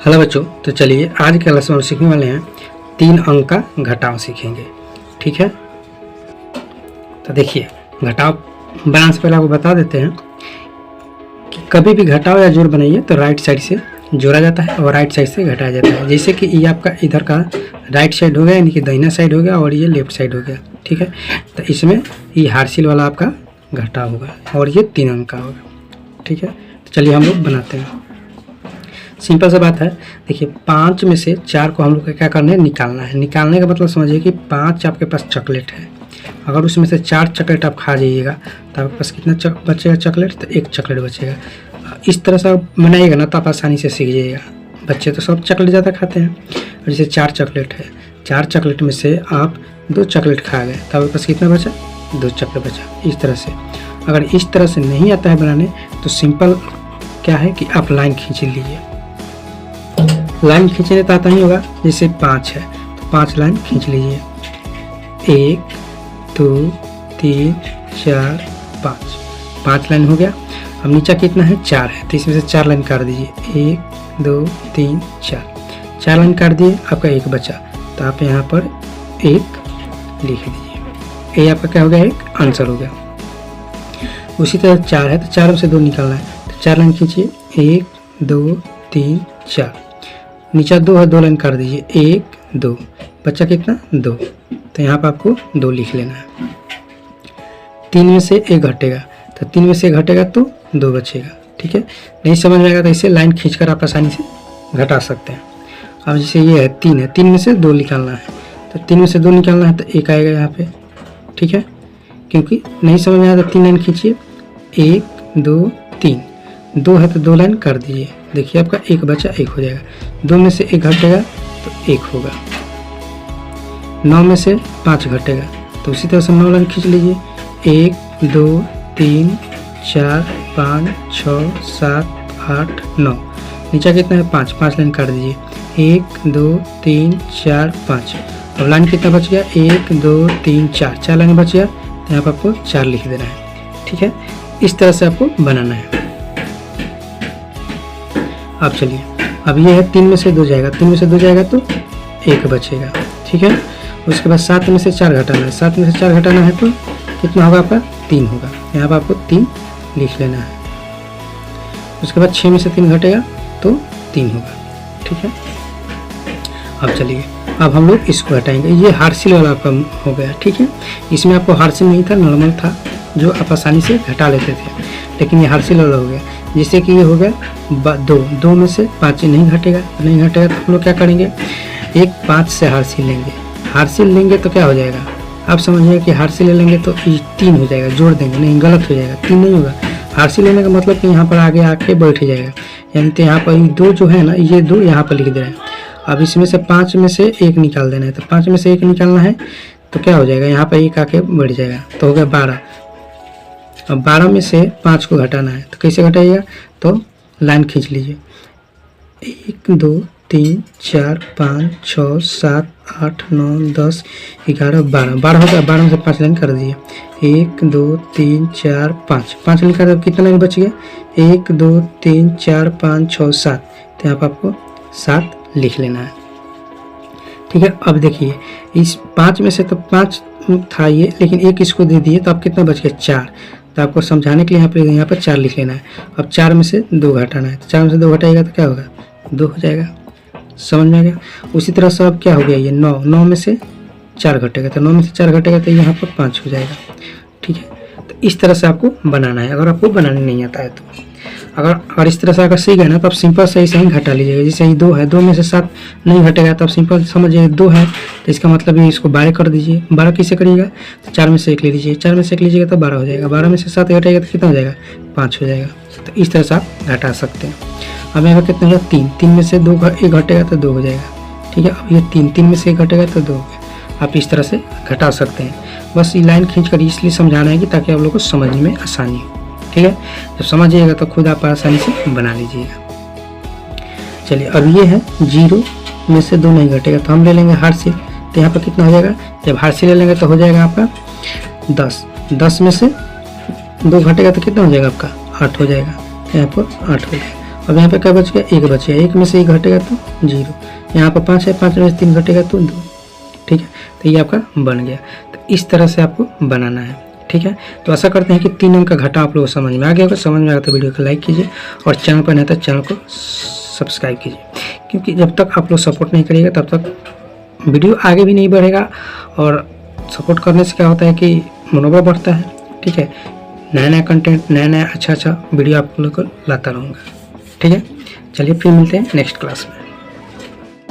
Hello बच्चों, तो चलिए आज के क्लास में हम सीखने वाले हैं 3 अंक का घटाव सीखेंगे। ठीक है, तो देखिए घटाव बनाने से पहले आपको बता देते हैं कि कभी भी घटाव या जोड़ बनाइए तो राइट साइड से जोड़ा जाता है और राइट साइड से घटाया जाता है। जैसे कि ये आपका इधर का राइट साइड हो गया, यानी कि दाहिना साइड हो गया, और ये लेफ्ट साइड हो गया। ठीक है, तो इसमें ये हार्सिल वाला आपका घटाव होगा और ये 3 अंक का होगा। ठीक है, तो चलिए हम लोग बनाते हैं। सिंपल सा बात है। देखिए 5 में से 4 को हम लोग को क्या करना है, निकालना है। निकालने का मतलब समझिए कि 5 आपके पास चॉकलेट है। अगर उसमें से 4 चॉकलेट आप खा जाइएगा तो आपके पास कितना बचेगा चॉकलेट, तो 1 चॉकलेट बचेगा। इस तरह से आप बनाइएगा ना तो आप आसानी से सीख जाइएगा। बच्चे तो सब चॉकलेट ज़्यादा खाते हैं। जैसे 4 चॉकलेट है, 4 चॉकलेट में से आप 2 चॉकलेट खा गए तो आपके पास कितना बचा, 2 चॉकलेट बचा। इस तरह से अगर इस तरह से नहीं आता है बनाने तो सिंपल क्या है कि आप लाइन खींच लीजिए। लाइन खींचने तो आता ही होगा। जैसे 5 है तो 5 लाइन खींच लीजिए। 1 2 3 4 5 लाइन हो गया। अब नीचे कितना है, 4 है, तो इसमें से 4 लाइन काट दीजिए। 1 2 3 4 लाइन काट दिए, आपका 1 बचा, तो आप यहाँ पर 1 लिख दीजिए। ये आपका क्या हो गया, एक आंसर हो गया। उसी तरह 4 है तो 4 में से 2 निकालना है, तो 4 लाइन खींचिए। 1 2 3 4, नीचे 2 है, 2 लाइन कर दीजिए। 1 2, बच्चा कितना, 2, तो यहाँ पर आपको 2 लिख लेना है। 3 में से 1 घटेगा, तो 3 में से 1 घटेगा तो 2 बचेगा। ठीक है, नहीं समझ में आएगा तो इसे लाइन खींचकर आप आसानी से घटा सकते हैं। अब जैसे ये है 3 है, 3 में से 2 निकालना है, तो 3 में से 2 निकालना है तो 1 आएगा यहाँ पे। ठीक है, क्योंकि नहीं समझ में आया तो 3 लाइन खींचिए। 1 2 3, 2 है तो 2 लाइन कर दीजिए। देखिए आपका 1 बचा, 1 हो जाएगा। 2 में से 1 घटेगा तो 1 होगा। 9 में से 5 घटेगा, तो उसी तरह से 9 लाइन खींच लीजिए। 1 2 3 4 5 6 7 8 9, नीचे कितना है, 5 लाइन काट दीजिए। 1 2 3 4 5, अब लाइन कितना बच गया, 1 2 3 4 लाइन बच गया, तो यहाँ पर आपको 4 लिख देना है। ठीक है, इस तरह से आपको बनाना है। अब चलिए, अब ये है 3 में से 2 जाएगा, 3 में से 2 जाएगा तो 1 बचेगा। ठीक है, उसके बाद 7 में से 4 घटाना है, 7 में से 4 घटाना है तो कितना होगा आपका, 3 होगा। यहाँ पर आपको 3 लिख लेना है। उसके बाद 6 में से 3 घटेगा तो 3 होगा। ठीक है, अब चलिए, अब हम लोग इसको हटाएंगे। ये हार्सिल वाला आपका हो गया। ठीक है, इसमें आपको हार्सिल नहीं था, नॉर्मल था जो आप आसानी से घटा लेते थे, लेकिन ये हार्सिल वाला हो गया। जैसे कि ये हो गया 2 में से 5 नहीं घटेगा, तो हम लोग क्या करेंगे, एक 5 से हार्सिल लेंगे। हार्सिल लेंगे तो क्या हो जाएगा, आप समझिए कि हार्सिल ले लेंगे तो 3 हो जाएगा। जोड़ देंगे, नहीं गलत हो जाएगा, 3 नहीं होगा। हार्सिल लेने का मतलब कि यहाँ पर आगे आके बैठ जाएगा, यानी तो यहाँ पर 2 जो है ना, ये 2 यहाँ पर लिख दे रहे हैं। अब इसमें से 5 में से 1 निकाल देना है, तो 5 में से 1 निकालना है तो क्या हो जाएगा, यहाँ पर 1 आके बैठ जाएगा, तो हो गया 12। अब 12 में से 5 को घटाना है, तो कैसे घटाइएगा, तो लाइन खींच लीजिए। 1 2 3 4 5 6 7 8 9 10 11 12 हो गया। 12 में से 5 लाइन कर दीजिए। 1 2 3 4 5 लाइन कर, कितना लाइन बच गया, 1 2 3 4 5 6 7, तो यहाँ पर आपको 7 लिख लेना है। ठीक है, अब देखिए इस 5 में से तो 5 था ये, लेकिन 1 इसको दे दिए तो अब कितना बच गया, 4। तो आपको समझाने के लिए यहाँ पर 4 लिख लेना है। अब 4 में से 2 घटाना है, तो 4 में से 2 घटाएगा तो क्या होगा, 2 हो जाएगा। समझ में आ गया। उसी तरह से अब क्या हो गया, ये 9 में से 4 घटेगा, तो 9 में से 4 घटेगा तो यहाँ पर 5 हो जाएगा। ठीक है, तो इस तरह से आपको बनाना है। अगर आपको बनाने नहीं आता है तो अगर इस तरह से अगर सीख गए ना तो आप सिंपल से ऐसे ही घटा लीजिएगा। जैसे ही 2 है, 2 में से 7 नहीं घटेगा तो आप सिंपल समझिए 2 है तो इसका मतलब ये इसको 12 कर दीजिए। 12 कैसे करिएगा, तो 4 में से 1 ले लीजिए। 4 में से 1 लीजिएगा तो 12 हो जाएगा। 12 में से 7 घटेगा तो कितना हो जाएगा, 5 हो जाएगा। तो इस तरह से आप घटा सकते हैं। अब यहाँ पर कितना होगा, 3 में से 1 घटेगा तो 2 हो जाएगा। ठीक है, अब ये 3 में से 1 घटेगा तो 2 हो गया। आप इस तरह से घटा सकते हैं। बस ये लाइन खींच कर इसलिए समझाना है कि ताकि आप लोग को समझने में आसानी हो। ठीक है, जब समझिएगा तो खुद आप आसानी से बना लीजिएगा। चलिए, अब ये है 0 में से 2 नहीं घटेगा तो हम ले लेंगे हार्सिल। तो यहाँ पर कितना हो जाएगा, जब हार्सिल ले लेंगे तो हो जाएगा आपका 10 में से 2 घटेगा तो कितना हो जाएगा आपका, 8 हो जाएगा। यहाँ पर 8 हो जाएगा। अब यहाँ पे क्या बच गया, 1 बच गया, 1 में से 1 घटेगा तो 0, यहाँ पर 5 है, 5 में से 3 घटेगा तो 2, ठीक है। तो ये आपका बन गया। तो इस तरह से आपको बनाना है, ठीक है। तो आशा करते हैं कि 3 अंक का घटा आप लोगों को समझ में आ गया होगा। समझ में आ गया तो वीडियो को लाइक कीजिए और चैनल पर नहीं तो चैनल को सब्सक्राइब कीजिए, क्योंकि जब तक आप लोग सपोर्ट नहीं करिएगा तब तक वीडियो आगे भी नहीं बढ़ेगा। और सपोर्ट करने से क्या होता है कि मनोबल बढ़ता है, ठीक है। नया कंटेंट, नया अच्छा वीडियो आप लोग को लाता रहूँगा, ठीक है। चलिए फिर मिलते हैं नेक्स्ट क्लास में।